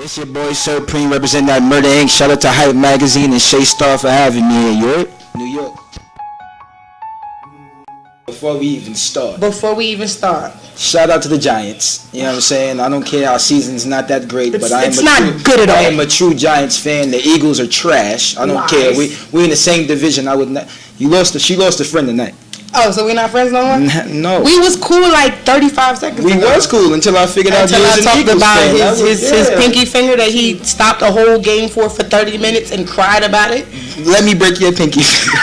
It's your boy Sir Preme representing that Murder Inc. Shout out to Hype Magazine and Shay Star for having me in New York. Before we even start, shout out to the Giants. You know what I'm saying? I don't care, our season's not that great, but I am a true Giants fan. The Eagles are trash. I don't care. We in the same division. I would not. She lost a friend tonight. Oh, so we're not friends no more? No. We was cool like 35 seconds ago. We was cool until I figured out you was an Eagles fan. His pinky finger that he stopped a whole game for 30 minutes and cried about it. Let me break your pinky finger.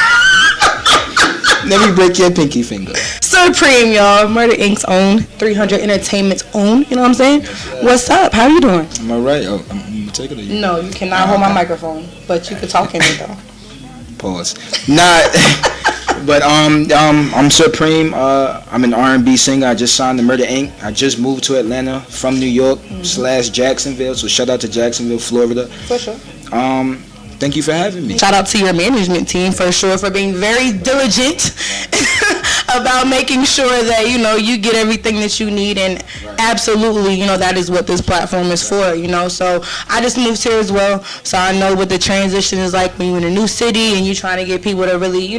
Let me break your pinky finger. Sir Preme, y'all. Murder Inc.'s own. 300 Entertainment's own. You know what I'm saying? What's up? How you doing? Am I right? Oh, I'm going to take it or you? No, you cannot hold my microphone. But you can talk in it, though. Pause. But I'm Sir Preme. I'm an R&B singer. I just signed to Murder Inc. I just moved to Atlanta from New York / Jacksonville. So shout out to Jacksonville, Florida. For sure. Thank you for having me. Shout out to your management team for sure for being very diligent about making sure that you get everything that you need, and absolutely that is what this platform is for. So I just moved here as well, so I know what the transition is like when you're in a new city and you're trying to get people to really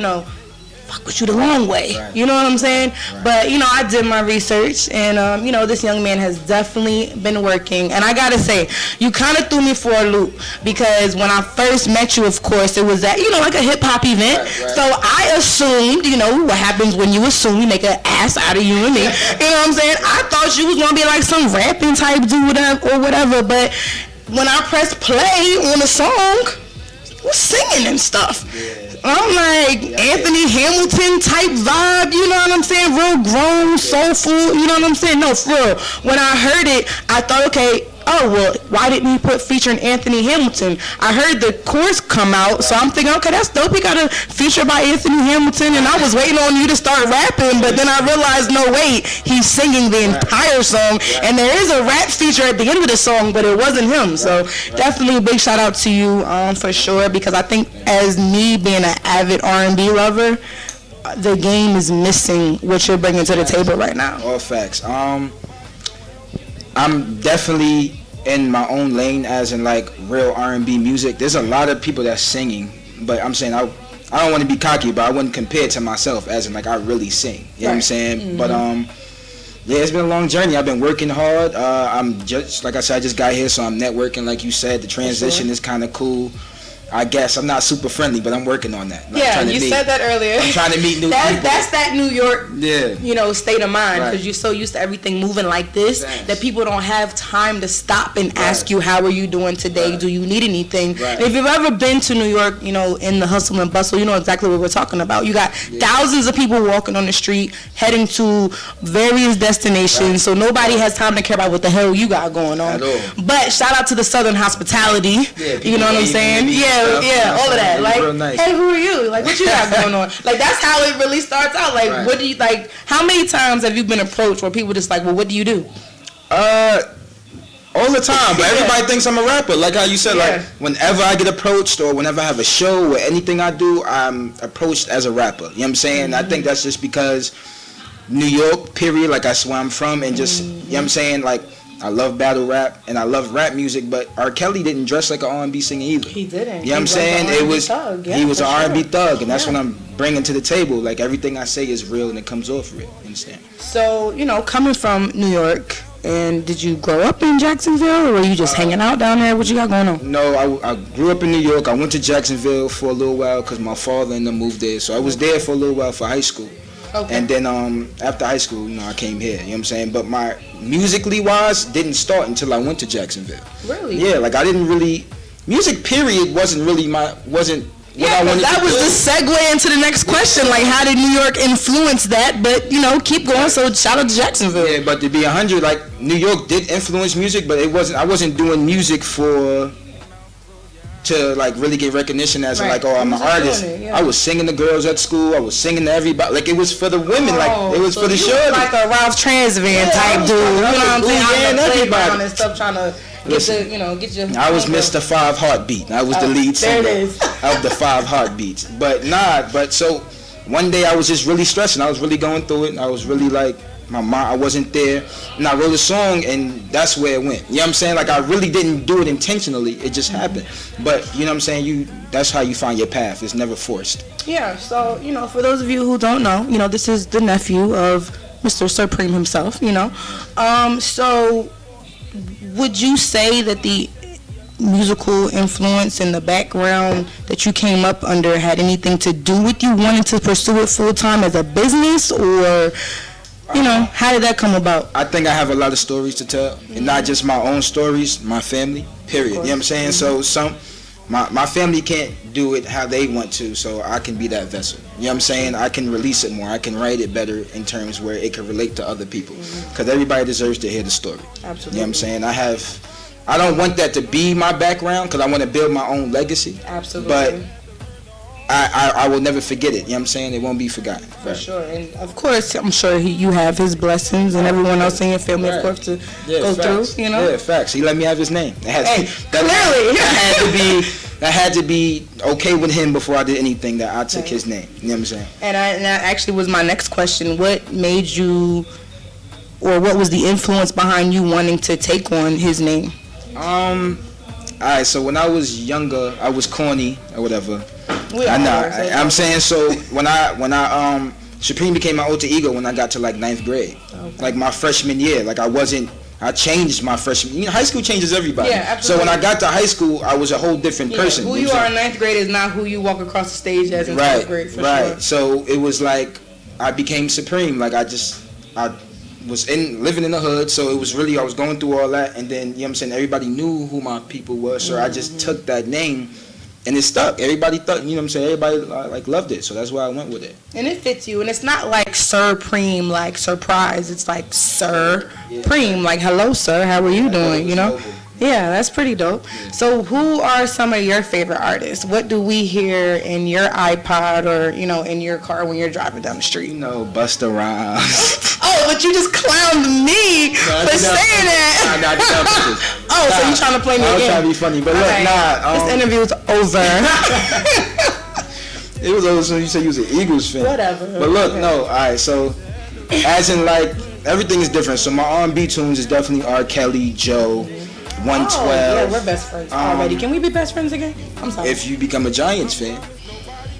fuck with you the long way. You know what I'm saying? But I did my research, and this young man has definitely been working. And I gotta say, you kind of threw me for a loop, because when I first met you, of course, it was at like a hip hop event. So I assumed, what happens when you assume, you make an ass out of you and me. You know what I'm saying? I thought you was gonna be like some rapping type dude or whatever. But when I pressed play on the song, was singing and stuff. I'm like Anthony Hamilton type vibe, you know what I'm saying? Real grown, soulful, you know what I'm saying? No, for real. When I heard it, I thought, okay, oh, well, why didn't he put featuring Anthony Hamilton? I heard the chorus come out, so I'm thinking, okay, that's dope. He got a feature by Anthony Hamilton, and I was waiting on you to start rapping, but then I realized, no, wait, he's singing the entire song, and there is a rap feature at the end of the song, but it wasn't him. So definitely a big shout out to you for sure, because I think as me being an avid R&B lover, the game is missing what you're bringing to the table right now. All facts. I'm definitely in my own lane, as in like real R&B music. There's a lot of people that's singing, but I'm saying I don't want to be cocky, but I wouldn't compare it to myself, as in like I really sing. You know what I'm saying? But yeah, it's been a long journey. I've been working hard. I'm just, like I said, I just got here, so I'm networking. Like you said, the transition is kind of cool. I guess I'm not super friendly, but I'm working on that. You said that earlier. I'm trying to meet new people. That's that New York, state of mind, because you're so used to everything moving like this that people don't have time to stop and ask you, how are you doing today? Do you need anything? If you've ever been to New York, in the hustle and bustle, you know exactly what we're talking about. You got thousands of people walking on the street, heading to various destinations, so nobody has time to care about what the hell you got going on. But shout out to the Southern hospitality. You know what I'm saying? Yeah, all of that. Like, nice. Hey, who are you? Like, what you got going on? Like, that's how it really starts out. Like, what do you, like, how many times have you been approached where people just like, well, what do you do? All the time, but everybody thinks I'm a rapper. Like how you said, like, whenever I get approached or whenever I have a show or anything I do, I'm approached as a rapper. You know what I'm saying? I think that's just because New York, period, like that's where I'm from, and just, you know what I'm saying, like, I love battle rap and I love rap music, but R. Kelly didn't dress like an R&B singer either. He didn't. You know what I'm saying? He was an R&B thug, and that's what I'm bringing to the table. Like, everything I say is real and it comes off real. You understand? So, coming from New York, and did you grow up in Jacksonville, or were you just hanging out down there? What you got going on? No, I grew up in New York. I went to Jacksonville for a little while because my father and them moved there. So I was there for a little while for high school. Okay. And then after high school, I came here, you know what I'm saying? But my musically wise didn't start until I went to Jacksonville. Really? Yeah, like I didn't really, music period wasn't really what I wanted to do. That was the segue into the next question. Like, how did New York influence that? But, keep going, so shout out to Jacksonville. Yeah, but to be 100, like, New York did influence music, but I wasn't doing music to like really get recognition as like, oh, I'm an artist. I was singing to girls at school. I was singing to everybody. Like, it was for the women. Like, it was for the show. Like a Ralph Transvan type dude. You know what I'm saying? Everybody. And stuff, trying to get your. I was Mr. 5 Heartbeat. I was the lead singer of the 5 Heartbeats. But so one day I was just really stressing. I was really going through it. And I was really like my mom, I wasn't there, and I wrote a song, and that's where it went. You know what I'm saying? Like, I really didn't do it intentionally. It just happened. But, you know what I'm saying? That's how you find your path. It's never forced. Yeah, so, for those of you who don't know, this is the nephew of Mr. Sir Preme himself, So, would you say that the musical influence in the background that you came up under had anything to do with you wanting to pursue it full-time as a business, or how did that come about? I think I have a lot of stories to tell, and not just my own stories, my family, period. You know what I'm saying? So my family can't do it how they want to, so I can be that vessel. You know what I'm saying? I can release it more. I can write it better in terms where it can relate to other people, because everybody deserves to hear the story. Absolutely. You know what I'm saying? I don't want that to be my background, because I want to build my own legacy. Absolutely. But I will never forget it. You know what I'm saying? It won't be forgotten. For sure. And of course, I'm sure you have his blessings and everyone else in your family, of course, to go facts. through, Yeah, facts. He let me have his name. Clearly. I had to be okay with him before I did anything that I took his name. You know what I'm saying? And that actually was my next question. What made you, or what was the influence behind you wanting to take on his name? Alright, so when I was younger, I was corny or whatever. I'm saying, so when I Supreme became my alter ego when I got to like 9th grade. Okay. Like my freshman year. Like I changed my freshman. High school changes everybody. Yeah, absolutely. So when I got to high school, I was a whole different person. Who you are in 9th grade is not who you walk across the stage as in 12th grade, for sure. So it was like I became Supreme. Like I was living in the hood, so it was really, I was going through all that, and then, you know what I'm saying, everybody knew who my people were, so I just took that name, and it stuck. Everybody thought, you know what I'm saying, everybody like loved it, so that's why I went with it. And it fits you, and it's not like Sir Preme, like surprise, it's like Sir Preme, like hello sir, how are you doing, Yeah, that's pretty dope. Yeah. So who are some of your favorite artists? What do we hear in your iPod or, in your car when you're driving down the street? Busta Rhymes. Oh, but you just clowned me for saying that. So you're trying to play me again? I was trying to be funny, but look, this interview is over. It was over so you said you was an Eagles fan. Whatever. But look, alright, so as in like, everything is different. So my R&B tunes is definitely R. Kelly, Joe, 112. Yeah, we're best friends already. Can we be best friends again? I'm sorry. If you become a Giants fan,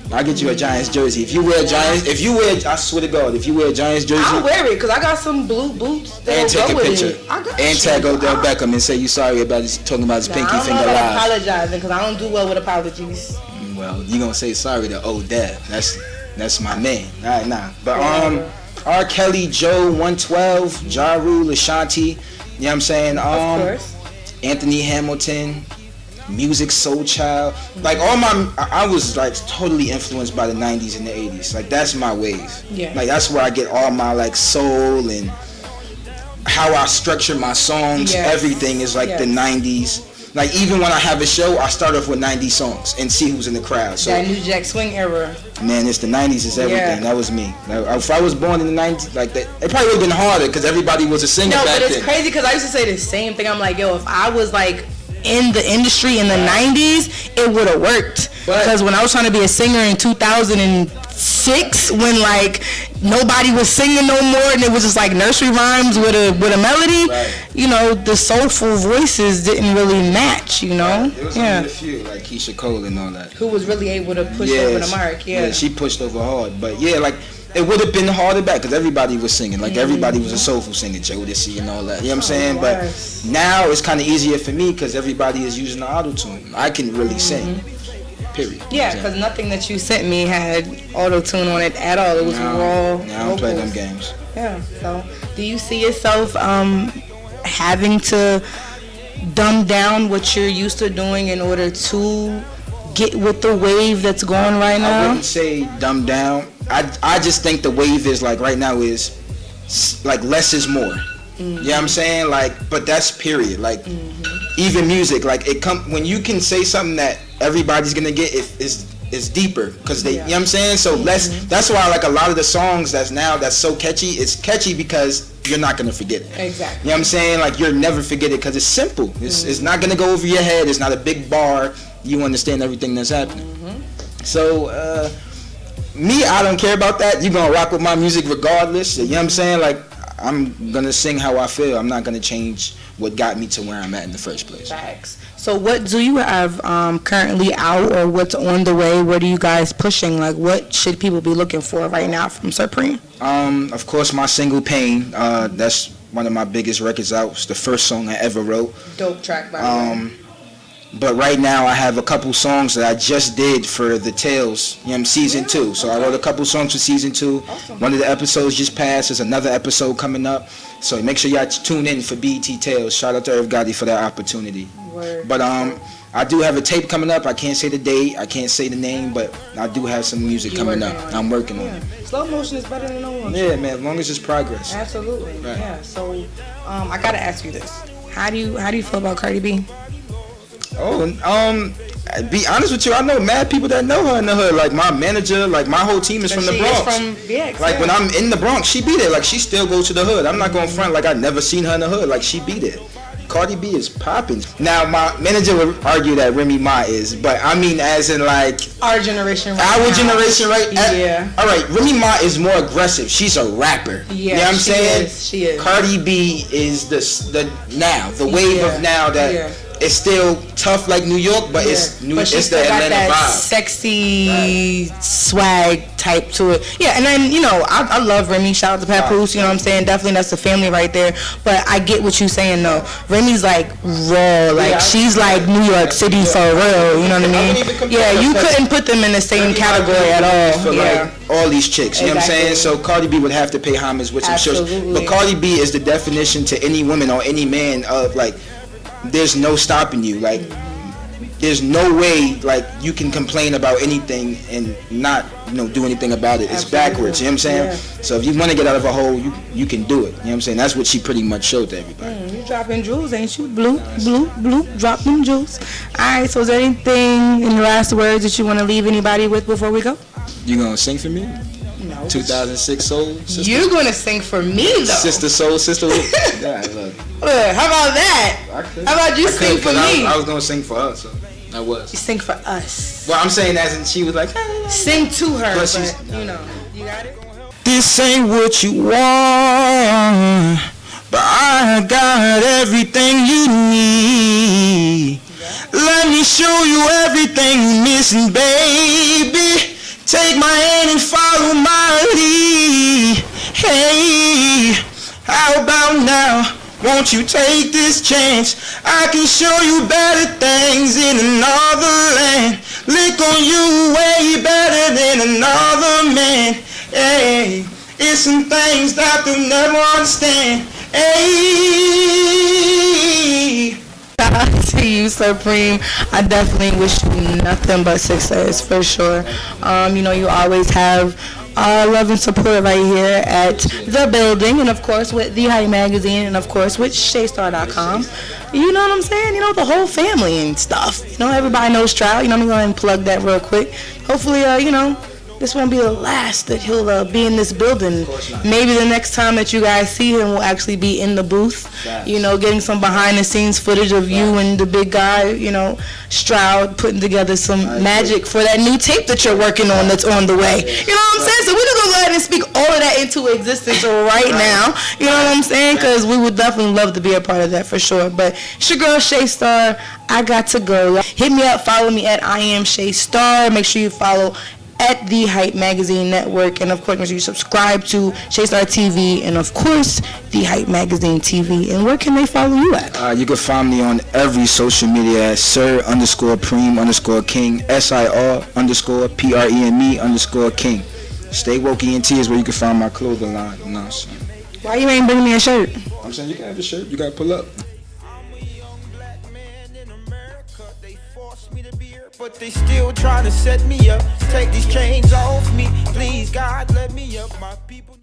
I'll get you a Giants jersey. If you wear I swear to God, if you wear a Giants jersey, I'll wear it because I got some blue boots. And take a picture. And tag Odell Beckham and say you sorry about talking about his pinky finger live. I'm apologizing because I don't do well with apologies. Well, you gonna say sorry to Odell? That's my man. Alright, nah. But R. Kelly, Joe, 112, Ja Rule, Ashanti. You know what I'm saying? Of course. Anthony Hamilton, Music Soul Child, like I was like totally influenced by the 90s and the 80s. Like that's my wave. Yeah. Like that's where I get all my like soul and how I structure my songs. Yes. Everything is like the 90s. Like even when I have a show, I start off with 90s songs and see who's in the crowd. So that New Jack Swing era. Man, it's the 90s is everything. Yeah. That was me. If I was born in the 90s, like that, it probably would have been harder because everybody was a singer back then. No, but it's crazy because I used to say the same thing. I'm like, yo, if I was like in the industry in the 90s, it would have worked. Because when I was trying to be a singer in 2006, when like nobody was singing no more and it was just like nursery rhymes with a melody, the soulful voices didn't really match, Right. It was only a few, like Keisha Cole and all that. Who was really able to push over the mark, Yeah, she pushed over hard. But yeah, like it would have been harder back because everybody was singing. Like everybody was a soulful singer, Jodeci and all that. You know what I'm saying? But now it's kind of easier for me because everybody is using the auto-tune. I can really sing. Period. Yeah, because nothing that you sent me had auto-tune on it at all. It was raw. I don't play them games. Yeah. So, do you see yourself having to dumb down what you're used to doing in order to get with the wave that's going right now? I wouldn't say dumb down. I just think the wave is like right now is like less is more. You know what I'm saying? Like, but that's period. Like, even music, like when you can say something that everybody's gonna get, it's deeper because you know what I'm saying? So that's why like a lot of the songs that's so catchy, it's catchy because you're not gonna forget it. Exactly. You know what I'm saying? Like you'll never forget it because it's simple. It's not gonna go over your head. It's not a big bar. You understand everything that's happening. So me, I don't care about that. You're gonna rock with my music regardless. You know what I'm saying? Like I'm gonna sing how I feel. I'm not gonna change what got me to where I'm at in the first place. Facts. So what do you have currently out, or what's on the way? What are you guys pushing? Like, what should people be looking for right now from Sir Preme? Of course, my single Pain. That's one of my biggest records out. It's the first song I ever wrote. Dope track, by the way. But right now I have a couple songs that I just did for the Tales, season 2. So I wrote a couple songs for season 2. Awesome. One of the episodes just passed. There's another episode coming up. So make sure y'all tune in for BET Tales. Shout out to Irv Gotti for that opportunity. Word. But I do have a tape coming up. I can't say the date. I can't say the name, but I do have some music coming up. I'm working on it. Slow motion is better than no motion. Yeah, man. As long as it's progress. Absolutely. Right. Yeah. So I gotta ask you this. How do you feel about Cardi B? Oh, be honest with you, I know mad people that know her in the hood. Like my manager, like my whole team is from the Bronx. Like when I'm in the Bronx, she be there. Like she still goes to the hood. I'm not going front like I never seen her in the hood. Like she be there. Cardi B is popping. Now my manager would argue that Remy Ma is, but I mean as in like our generation. Our generation, right? Yeah. All right. Remy Ma is more aggressive. She's a rapper. Yeah. You know what I'm saying? She is. Cardi B is the wave of now that. Yeah. It's still tough like New York, but it's the Atlanta that vibe. Sexy swag type to it. Yeah, and then I love Remy. Shout out to Papoose. You know what I'm saying? Definitely, that's the family right there. But I get what you're saying though. Remy's like raw, like she's like New York City for real. You know what I mean? Yeah, you couldn't put them in the same category at all. For like all these chicks, you know what I'm saying? So Cardi B would have to pay homage with some shows. But Cardi B is the definition to any woman or any man of like. There's no stopping you. Like, there's no way like you can complain about anything and not do anything about it. It's backwards. You know what I'm saying? Yeah. So if you want to get out of a hole, you can do it. You know what I'm saying? That's what she pretty much showed to everybody. You dropping jewels, ain't you? Blue. Drop them jewels. All right. So is there anything in the last words that you want to leave anybody with before we go? You gonna sing for me? No. 2006 Soul Sister? You're gonna sing for me though. Sister Soul Sister. Yeah, I love it. How about that? How about you sing for me? I was gonna sing for her, so I was. You sing for us. Well, I'm saying as in she was like sing to her, but you got it. This ain't what you want, but I got everything you need. Let me show you everything you're missing, baby. Take my hand and follow my lead. Hey, how about now? Won't you take this chance? I can show you better things in another land. Lick on you way better than another man. Hey, it's some things that they'll never understand. Hey. Shout out to you, Sir Preme. I definitely wish you nothing but success for sure. You always have love and support right here at the building, and of course with The Hype Magazine, and of course with ShayStar.com. You know what I'm saying? The whole family and stuff. Everybody knows Stroud. I'm going to go ahead and plug that real quick. Hopefully, this won't be the last that he'll be in this building. Maybe the next time that you guys see him will actually be in the booth, getting some behind the scenes footage of you and the big guy, Stroud, putting together some magic for that new tape that you're working on that's on the way. You know what I'm saying? So we're going to go ahead and speak all of that into existence right now. You know what I'm saying? Because we would definitely love to be a part of that for sure. But it's your girl, Shay Star. I got to go. Hit me up. Follow me at I am Shay Star. Make sure you follow at the Hype Magazine Network, and of course make sure you subscribe to Shay Star TV, and of course the Hype Magazine TV. And where can they follow you at? You can find me on every social media at Sir_Preme_King, SIR_PREME_King. Stay woke ENT is where you can find my clothing line. Why you ain't bringing me a shirt? I'm saying you can have the shirt. You gotta pull up. But they still trying to set me up. Take these chains off me. Please, God, let me up. My people.